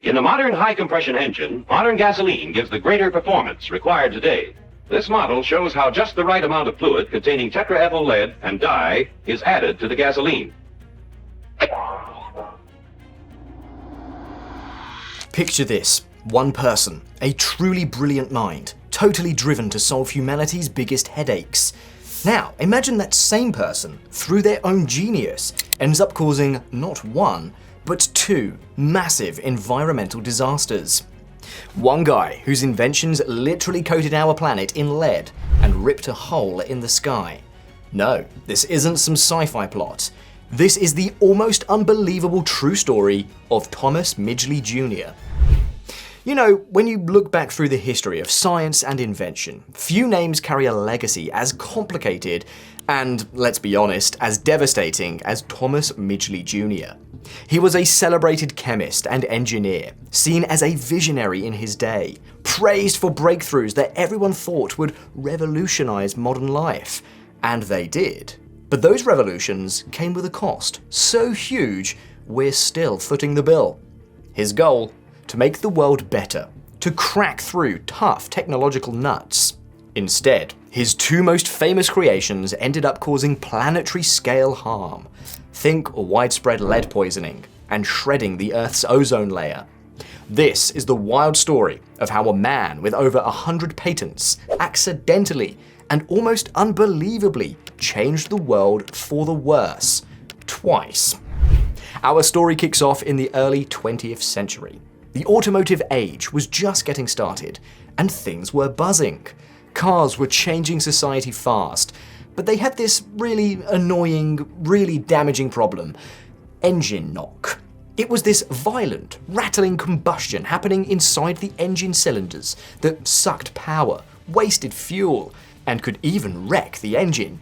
In the modern high-compression engine, modern gasoline gives the greater performance required today. This model shows how just the right amount of fluid containing tetraethyl lead and dye is added to the gasoline. Picture this. One person, a truly brilliant mind, totally driven to solve humanity's biggest headaches. Now, imagine that same person, through their own genius, ends up causing not one, but two massive environmental disasters. One guy whose inventions literally coated our planet in lead and ripped a hole in the sky. No, this isn't some sci-fi plot. This is the almost unbelievable true story of Thomas Midgley Jr. You know, when you look back through the history of science and invention, few names carry a legacy as complicated and, let's be honest, as devastating as Thomas Midgley Jr. He was a celebrated chemist and engineer, seen as a visionary in his day, praised for breakthroughs that everyone thought would revolutionize modern life. And they did. But those revolutions came with a cost so huge, we're still footing the bill. His goal? To make the world better, to crack through tough technological nuts. Instead, his two most famous creations ended up causing planetary scale harm. Think widespread lead poisoning and shredding the Earth's ozone layer. This is the wild story of how a man with over 100 patents accidentally and almost unbelievably changed the world for the worse, twice. Our story kicks off in the early 20th century. The automotive age was just getting started, and things were buzzing. Cars were changing society fast, but they had this really annoying, really damaging problem: engine knock. It was this violent, rattling combustion happening inside the engine cylinders that sucked power, wasted fuel, and could even wreck the engine.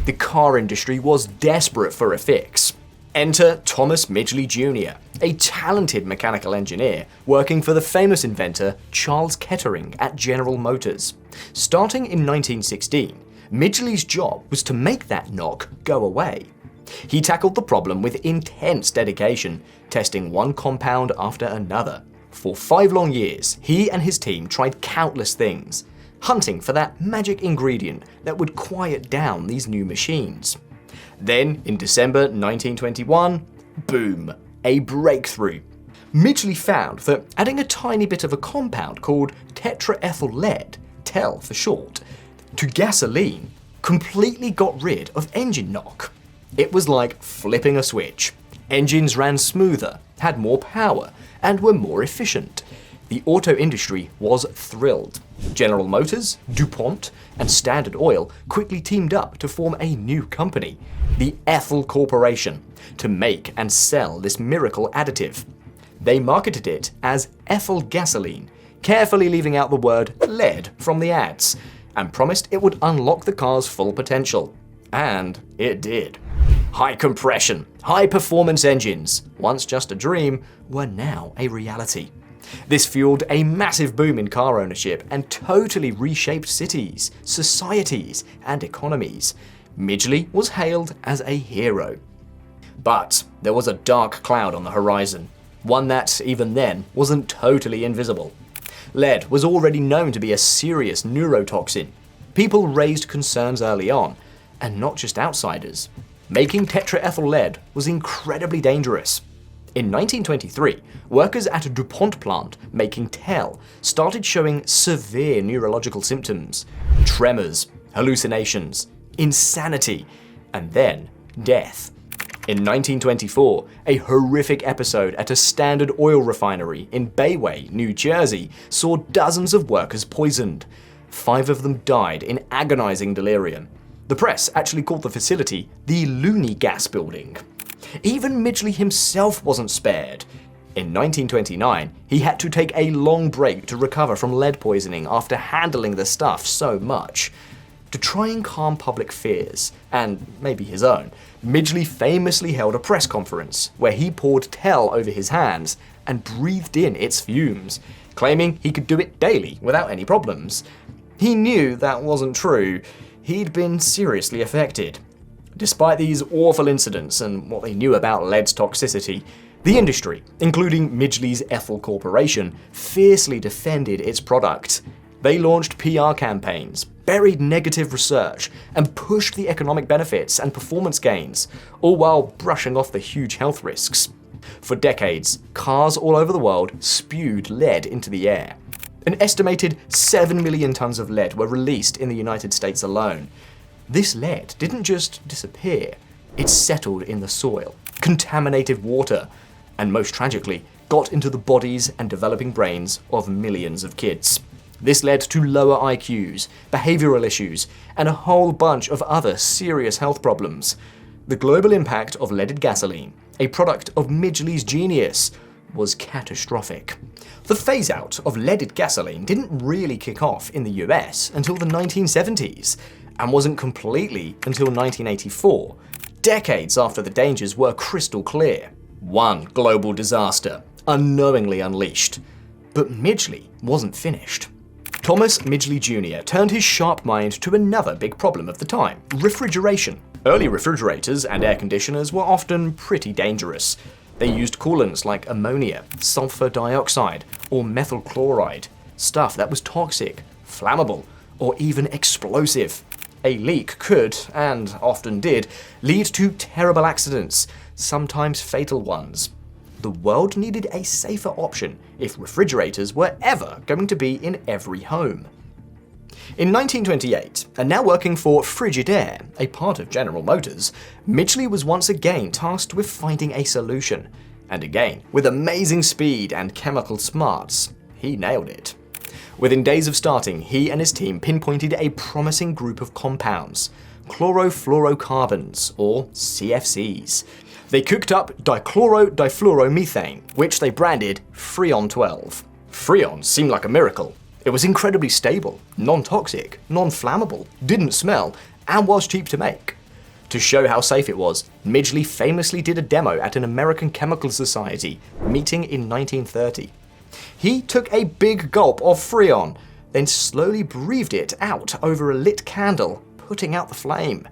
The car industry was desperate for a fix. Enter Thomas Midgley Jr., a talented mechanical engineer working for the famous inventor Charles Kettering at General Motors. Starting in 1916, Midgley's job was to make that knock go away. He tackled the problem with intense dedication, testing one compound after another. For 5 long years, he and his team tried countless things, hunting for that magic ingredient that would quiet down these new machines. Then, in December 1921, boom, a breakthrough. Midgley found that adding a tiny bit of a compound called tetraethyl lead, TEL for short, to gasoline completely got rid of engine knock. It was like flipping a switch. Engines ran smoother, had more power, and were more efficient. The auto industry was thrilled. General Motors, DuPont, and Standard Oil quickly teamed up to form a new company, the Ethyl Corporation, to make and sell this miracle additive. They marketed it as ethyl gasoline, carefully leaving out the word lead from the ads, and promised it would unlock the car's full potential. And it did. High compression, high performance engines, once just a dream, were now a reality. This fueled a massive boom in car ownership and totally reshaped cities, societies, and economies. Midgley was hailed as a hero. But there was a dark cloud on the horizon, one that, even then, wasn't totally invisible. Lead was already known to be a serious neurotoxin. People raised concerns early on, and not just outsiders. Making tetraethyl lead was incredibly dangerous. In 1923, workers at a DuPont plant making TEL started showing severe neurological symptoms: tremors, hallucinations, insanity, and then death. In 1924, a horrific episode at a Standard Oil refinery in Bayway, New Jersey, saw dozens of workers poisoned. 5 of them died in agonizing delirium. The press actually called the facility the Looney Gas Building. Even Midgley himself wasn't spared. In 1929, he had to take a long break to recover from lead poisoning after handling the stuff so much. To try and calm public fears, and maybe his own, Midgley famously held a press conference where he poured TEL over his hands and breathed in its fumes, claiming he could do it daily without any problems. He knew that wasn't true. He'd been seriously affected. Despite these awful incidents and what they knew about lead's toxicity, The industry, including Midgley's Ethel Corporation, fiercely defended its product. They launched PR campaigns, buried negative research, and pushed the economic benefits and performance gains, all while brushing off the huge health risks. For decades, cars all over the world spewed lead into the air. An estimated 7 million tons of lead were released in the United States alone. This lead didn't just disappear, it settled in the soil, contaminated water, and most tragically, got into the bodies and developing brains of millions of kids. This led to lower IQs, behavioral issues, and a whole bunch of other serious health problems. The global impact of leaded gasoline, a product of Midgley's genius, was catastrophic. The phase-out of leaded gasoline didn't really kick off in the US until the 1970s, and wasn't completely until 1984, decades after the dangers were crystal clear. One global disaster, unknowingly unleashed. But Midgley wasn't finished. Thomas Midgley Jr. turned his sharp mind to another big problem of the time: refrigeration. Early refrigerators and air conditioners were often pretty dangerous. They used coolants like ammonia, sulfur dioxide, or methyl chloride, stuff that was toxic, flammable, or even explosive. A leak could, and often did, lead to terrible accidents, sometimes fatal ones. The world needed a safer option if refrigerators were ever going to be in every home. In 1928, and now working for Frigidaire, a part of General Motors, Midgley was once again tasked with finding a solution. And again, with amazing speed and chemical smarts, he nailed it. Within days of starting, he and his team pinpointed a promising group of compounds, chlorofluorocarbons, or CFCs. They cooked up dichloro-difluoromethane, which they branded Freon 12. Freon seemed like a miracle. It was incredibly stable, non-toxic, non-flammable, didn't smell, and was cheap to make. To show how safe it was, Midgley famously did a demo at an American Chemical Society meeting in 1930. He took a big gulp of Freon, then slowly breathed it out over a lit candle, putting out the flame.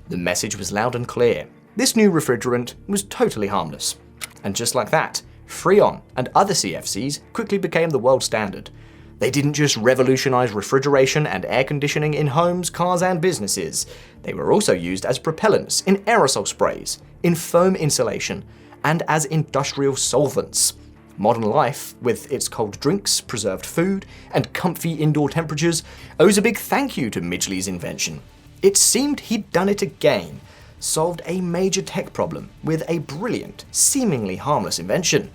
The message was loud and clear. This new refrigerant was totally harmless. And just like that, Freon and other CFCs quickly became the world standard. They didn't just revolutionize refrigeration and air conditioning in homes, cars, and businesses. They were also used as propellants in aerosol sprays, in foam insulation, and as industrial solvents. Modern life, with its cold drinks, preserved food, and comfy indoor temperatures, owes a big thank you to Midgley's invention. It seemed he'd done it again, solved a major tech problem with a brilliant, seemingly harmless invention.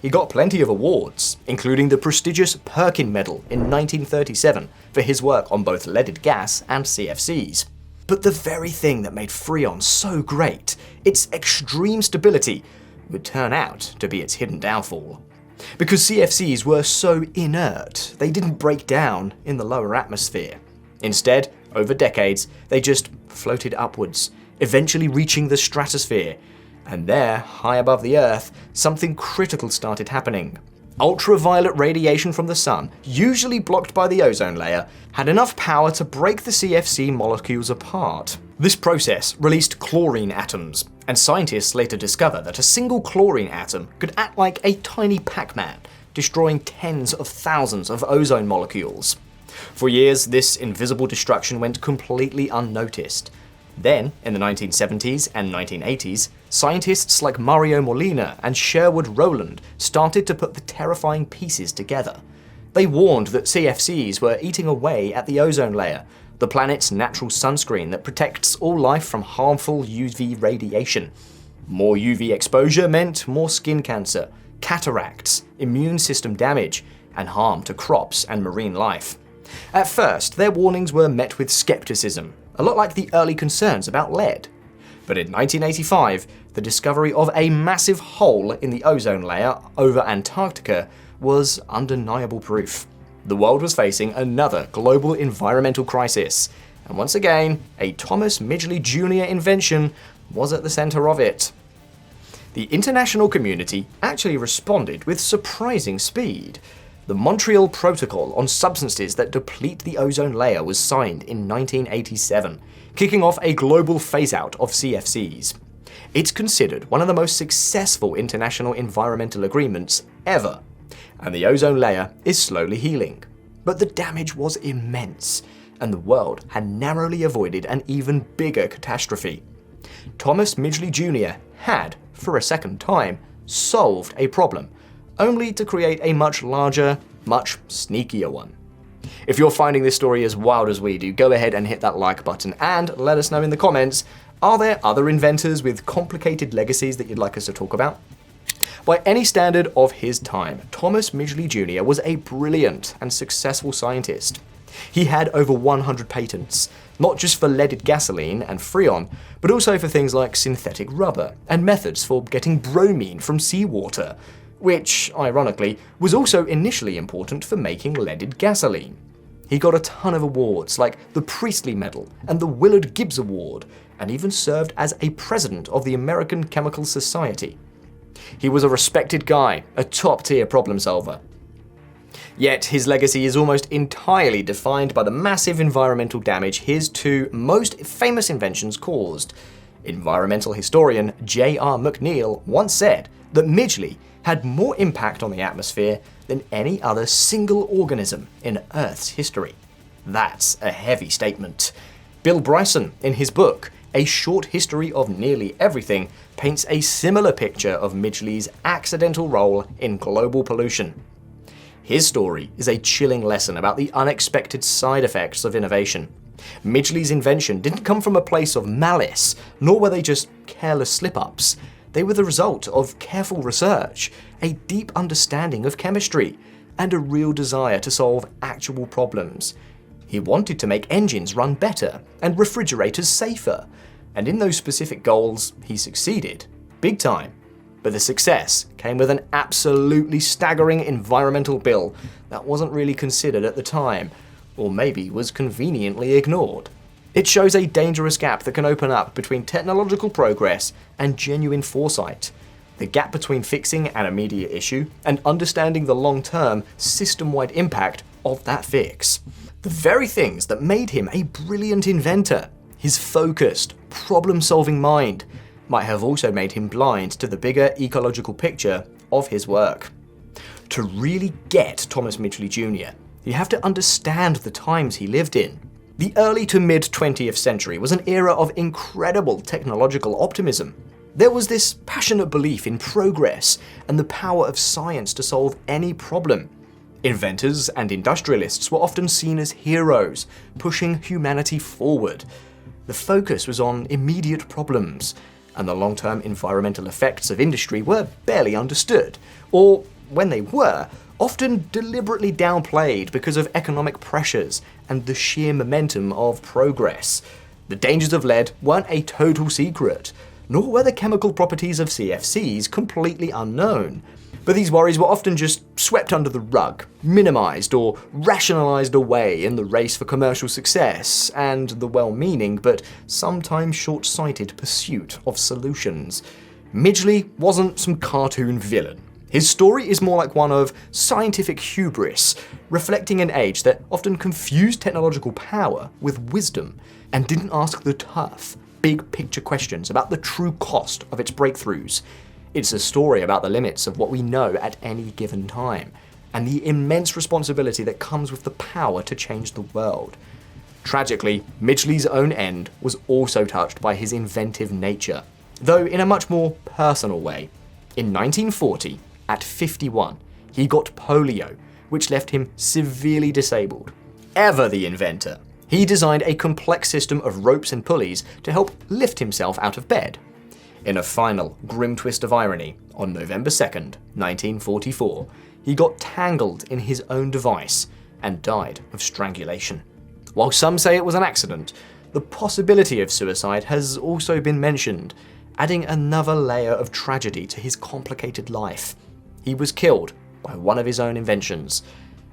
He got plenty of awards, including the prestigious Perkin Medal in 1937 for his work on both leaded gas and CFCs. But the very thing that made Freon so great, its extreme stability, would turn out to be its hidden downfall. Because CFCs were so inert, they didn't break down in the lower atmosphere. Instead, over decades, they just floated upwards, eventually reaching the stratosphere. And there, high above the Earth, something critical started happening. Ultraviolet radiation from the sun, usually blocked by the ozone layer, had enough power to break the CFC molecules apart. This process released chlorine atoms, and scientists later discovered that a single chlorine atom could act like a tiny Pac-Man, destroying tens of thousands of ozone molecules. For years, this invisible destruction went completely unnoticed. Then, in the 1970s and 1980s, scientists like Mario Molina and Sherwood Rowland started to put the terrifying pieces together. They warned that CFCs were eating away at the ozone layer, the planet's natural sunscreen that protects all life from harmful UV radiation. More UV exposure meant more skin cancer, cataracts, immune system damage, and harm to crops and marine life. At first, their warnings were met with skepticism, a lot like the early concerns about lead. But in 1985, the discovery of a massive hole in the ozone layer over Antarctica was undeniable proof. The world was facing another global environmental crisis, and once again, a Thomas Midgley Jr. invention was at the center of it. The international community actually responded with surprising speed. The Montreal Protocol on substances that deplete the ozone layer was signed in 1987, kicking off a global phase-out of CFCs. It's considered one of the most successful international environmental agreements ever, and the ozone layer is slowly healing. But the damage was immense, and the world had narrowly avoided an even bigger catastrophe. Thomas Midgley Jr. had, for a second time, solved a problem, only to create a much larger, much sneakier one. If you're finding this story as wild as we do, go ahead and hit that like button and let us know in the comments, are there other inventors with complicated legacies that you'd like us to talk about? By any standard of his time, Thomas Midgley Jr. was a brilliant and successful scientist. He had over 100 patents, not just for leaded gasoline and freon, but also for things like synthetic rubber and methods for getting bromine from seawater, which, ironically, was also initially important for making leaded gasoline. He got a ton of awards like the Priestley Medal and the Willard Gibbs Award, and even served as a president of the American Chemical Society. He was a respected guy, a top-tier problem solver. Yet his legacy is almost entirely defined by the massive environmental damage his two most famous inventions caused. Environmental historian J.R. McNeill once said that Midgley had more impact on the atmosphere than any other single organism in Earth's history. That's a heavy statement. Bill Bryson, in his book, A Short History of Nearly Everything, paints a similar picture of Midgley's accidental role in global pollution. His story is a chilling lesson about the unexpected side effects of innovation. Midgley's invention didn't come from a place of malice, nor were they just careless slip-ups. They were the result of careful research, a deep understanding of chemistry, and a real desire to solve actual problems. He wanted to make engines run better and refrigerators safer, and in those specific goals, he succeeded, big time. But the success came with an absolutely staggering environmental bill that wasn't really considered at the time, or maybe was conveniently ignored. It shows a dangerous gap that can open up between technological progress and genuine foresight. The gap between fixing an immediate issue and understanding the long-term, system-wide impact of that fix. The very things that made him a brilliant inventor, his focused, problem-solving mind, might have also made him blind to the bigger ecological picture of his work. To really get Thomas Midgley Jr., you have to understand the times he lived in. The early to mid-20th century was an era of incredible technological optimism. There was this passionate belief in progress and the power of science to solve any problem. Inventors and industrialists were often seen as heroes, pushing humanity forward. The focus was on immediate problems, and the long-term environmental effects of industry were barely understood, or, when they were, often deliberately downplayed because of economic pressures and the sheer momentum of progress. The dangers of lead weren't a total secret, nor were the chemical properties of CFCs completely unknown. But these worries were often just swept under the rug, minimized or rationalized away in the race for commercial success and the well-meaning but sometimes short-sighted pursuit of solutions. Midgley wasn't some cartoon villain. His story is more like one of scientific hubris, reflecting an age that often confused technological power with wisdom and didn't ask the tough, big-picture questions about the true cost of its breakthroughs. It's a story about the limits of what we know at any given time, and the immense responsibility that comes with the power to change the world. Tragically, Midgley's own end was also touched by his inventive nature, though in a much more personal way. In 1940, at 51, he got polio, which left him severely disabled. Ever the inventor, he designed a complex system of ropes and pulleys to help lift himself out of bed. In a final, grim twist of irony, on November 2nd, 1944, he got tangled in his own device and died of strangulation. While some say it was an accident, the possibility of suicide has also been mentioned, adding another layer of tragedy to his complicated life. He was killed by one of his own inventions.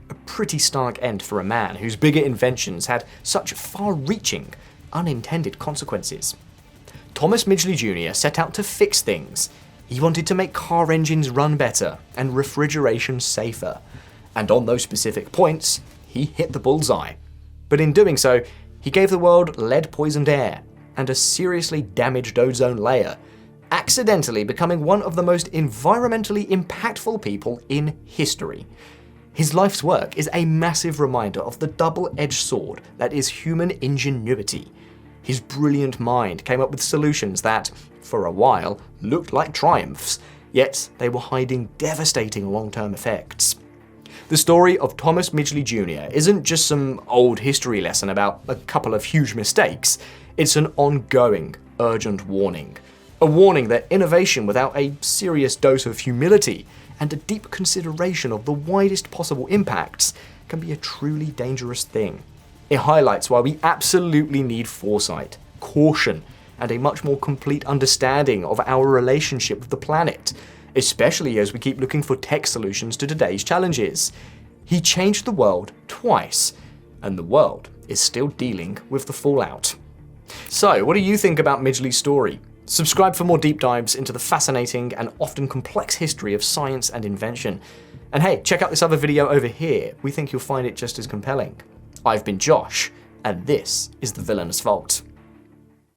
A pretty stark end for a man whose bigger inventions had such far-reaching, unintended consequences. Thomas Midgley Jr. set out to fix things. He wanted to make car engines run better and refrigeration safer. And on those specific points, he hit the bullseye. But in doing so, he gave the world lead-poisoned air and a seriously damaged ozone layer, accidentally becoming one of the most environmentally impactful people in history. His life's work is a massive reminder of the double-edged sword that is human ingenuity. His brilliant mind came up with solutions that, for a while, looked like triumphs, yet they were hiding devastating long-term effects. The story of Thomas Midgley Jr. isn't just some old history lesson about a couple of huge mistakes. It's an ongoing, urgent warning. A warning that innovation without a serious dose of humility and a deep consideration of the widest possible impacts can be a truly dangerous thing. It highlights why we absolutely need foresight, caution, and a much more complete understanding of our relationship with the planet, especially as we keep looking for tech solutions to today's challenges. He changed the world twice, and the world is still dealing with the fallout. So, what do you think about Midgley's story? Subscribe for more deep dives into the fascinating and often complex history of science and invention. And hey, check out this other video over here. We think you'll find it just as compelling. I've been Josh, and this is The Villainous Vault.